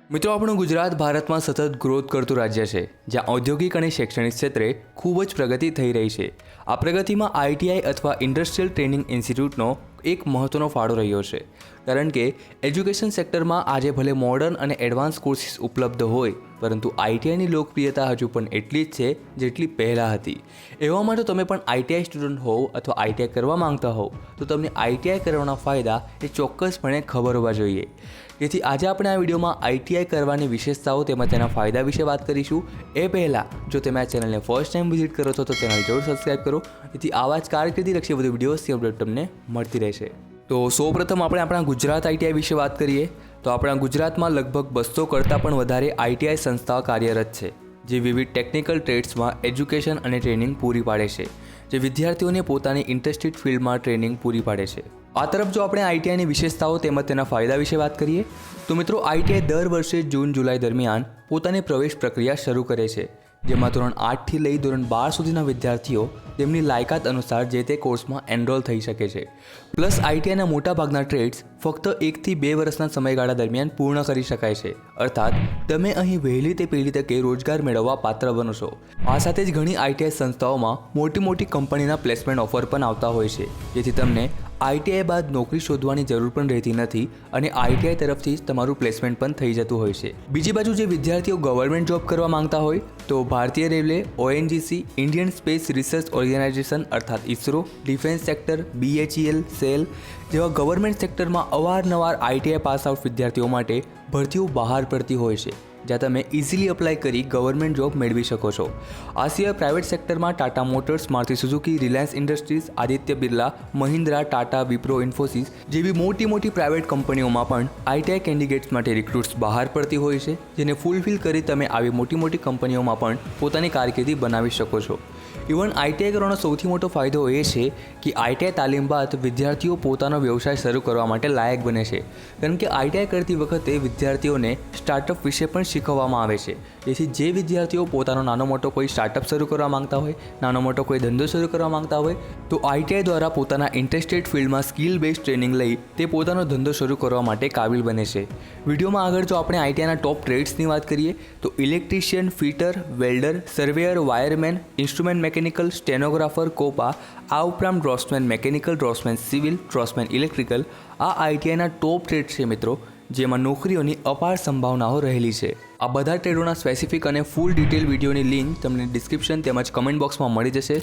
મિત્રો, આપણું ગુજરાત ભારતમાં સતત ગ્રોથ કરતું રાજ્ય છે, જ્યાં ઔદ્યોગિક અને શૈક્ષણિક ક્ષેત્રે ખૂબ જ પ્રગતિ થઈ રહી છે. આ પ્રગતિમાં આઈટીઆઈ અથવા ઇન્ડસ્ટ્રીયલ ટ્રેનિંગ ઇન્સ્ટિટ્યૂટનો એક મહત્ત્વનો ફાળો રહ્યો છે, કારણ કે એજ્યુકેશન સેક્ટરમાં આજે ભલે મોડર્ન અને એડવાન્સ કોર્સિસ ઉપલબ્ધ હોય, પરંતુ આઈટીઆઈની લોકપ્રિયતા હજુ પણ એટલી જ છે જેટલી પહેલાં હતી. એવામાં જો તમે પણ આઈટીઆઈ સ્ટુડન્ટ હોવ અથવા આઈટીઆઈ કરવા માંગતા હોવ તો તમને આઈટીઆઈ કરવાના ફાયદા એ ચોક્કસપણે ખબર હોવા જોઈએ. તેથી આજે આપણે આ વિડીયોમાં આઈટીઆઈ કરવાની વિશેષતાઓ તેમજ તેના ફાયદા વિશે વાત કરીશું. એ પહેલાં જો તમે આ ચેનલને ફર્સ્ટ ટાઈમ વિઝિટ કરો છો તો ચેનલ જરૂર સબસ્ક્રાઈબ કરો, જેથી આવા જ કારકિર્દીલક્ષી વધુ વિડીયોઝની અપડેટ તમને મળતી રહેશે. તો સૌપ્રથમ આપણે આપણા ગુજરાત આઈટીઆઈ વિશે વાત કરીએ તો આપણા ગુજરાતમાં લગભગ 200 કરતાં પણ વધારે આઈટીઆઈ સંસ્થાઓ કાર્યરત છે, જે વિવિધ ટેકનિકલ ટ્રેડ્સમાં એજ્યુકેશન અને ટ્રેનિંગ પૂરી પાડે છે, જે વિદ્યાર્થીઓને પોતાની ઇન્ટરેસ્ટેડ ફિલ્ડમાં ટ્રેનિંગ પૂરી પાડે છે. આ તરફ જો આપણે આઈટીઆઈની વિશેષતાઓ તેમજ તેના ફાયદા વિશે વાત કરીએ તો મિત્રો, આઈટીઆઈ દર વર્ષે જૂન-જુલાઈ દરમિયાન પોતાની પ્રવેશ પ્રક્રિયા શરૂ કરે છે, જેમાં ધોરણ 8થી લઈ ધોરણ 12 સુધીના વિદ્યાર્થીઓ તેમની લાયકાત અનુસાર જે તે કોર્સમાં એનરોલ થઈ શકે છે. પ્લસ આઈટીઆઈના મોટાભાગના ટ્રેડ્સ ફક્ત 1 થી 2 વર્ષના સમયગાળા દરમિયાન પૂર્ણ કરી શકાય છે, અર્થાત તમે અહીં વહેલી તે પહેલી તકે રોજગાર મેળવવા પાત્ર બનો છો. આ સાથે જ ઘણી આઈટીઆઈ સંસ્થાઓમાં મોટી મોટી કંપનીના પ્લેસમેન્ટ ઓફર પણ આવતા હોય છે, જેથી તમને આઈટીઆઈ બાદ નોકરી શોધવાની જરૂર પણ રહેતી નથી અને આઈટીઆઈ તરફથી જ તમારું પ્લેસમેન્ટ પણ થઈ જતું હોય છે. બીજી બાજુ જે વિદ્યાર્થીઓ ગવર્મેન્ટ જોબ કરવા માંગતા હોય તો ભારતીય railway, ONGC, Indian space research organisation અર્થાત ઇસરો, ડિફેન્સ સેક્ટર, બીએચઈએલ, સેલ જેવા ગવર્મેન્ટ સેક્ટરમાં અવારનવાર આઈટીઆઈ પાસ આઉટ વિદ્યાર્થીઓ માટે ભરતીઓ બહાર પડતી હોય છે, જ્યાં તમે ઇઝીલી અપ્લાય કરી ગવર્મેન્ટ જોબ મેળવી શકો છો. આ સિવાય પ્રાઇવેટ સેક્ટરમાં Tata motors, Maruti Suzuki, Reliance industries, Aditya Birla, Mahindra, Tata, Wipro, Infosys જેવી મોટી મોટી પ્રાઇવેટ કંપનીઓમાં પણ આઈટીઆઈ કેન્ડિડેટ્સ માટે રિક્રુટ્સ બહાર પડતી હોય છે, જેને ફૂલફિલ કરી તમે આવી મોટી મોટી કંપનીઓમાં પણ પોતાની કારકિર્દી બનાવી શકો છો. ઇવન આઈટીઆઈ કરવાનો સૌથી મોટો ફાયદો એ છે કે આઈટીઆઈ તાલીમ બાદ વિદ્યાર્થીઓ પોતાનો વ્યવસાય શરૂ કરવા માટે લાયક બને છે, કારણ કે આઈટીઆઈ કરતી વખતે વિદ્યાર્થીઓને સ્ટાર્ટઅપ વિશે પણ શીખવવામાં આવે છે. જેથી જે વિદ્યાર્થીઓ પોતાનો નાનો મોટો કોઈ સ્ટાર્ટઅપ શરૂ કરવા માંગતા હોય, નાનો મોટો કોઈ ધંધો શરૂ કરવા માંગતા હોય તો આઈટીઆઈ દ્વારા પોતાના ઇન્ટરેસ્ટેડ ફિલ્ડમાં સ્કિલ બેઝ ટ્રેનિંગ લઈ તે પોતાનો ધંધો શરૂ કરવા માટે કાબિલ બને છે. વિડીયોમાં આગળ જો આપણે આઈટીઆઈના ટોપ ટ્રેડ્સની વાત કરીએ તો electrician, fitter, welder, surveyor, wireman, instrument mechanical, stenographer, COPA, આ ઉપરાંત ડ્રોસમેન મેકેનિકલ, ડ્રોસમેન સિવિલ, ડ્રોસમેન ઇલેક્ટ્રિકલ આ આઈટીઆઈના ટોપ ટ્રેડ છે મિત્રો, જેમાં નોકરીઓની અપાર સંભાવનાઓ રહેલી છે. આ બધા ટ્રેડોના સ્પેસિફિક અને ફૂલ ડિટેલ વિડીયોની લિંક તમને ડિસ્ક્રિપ્શન તેમજ કમેન્ટ બોક્સમાં મળી જશે.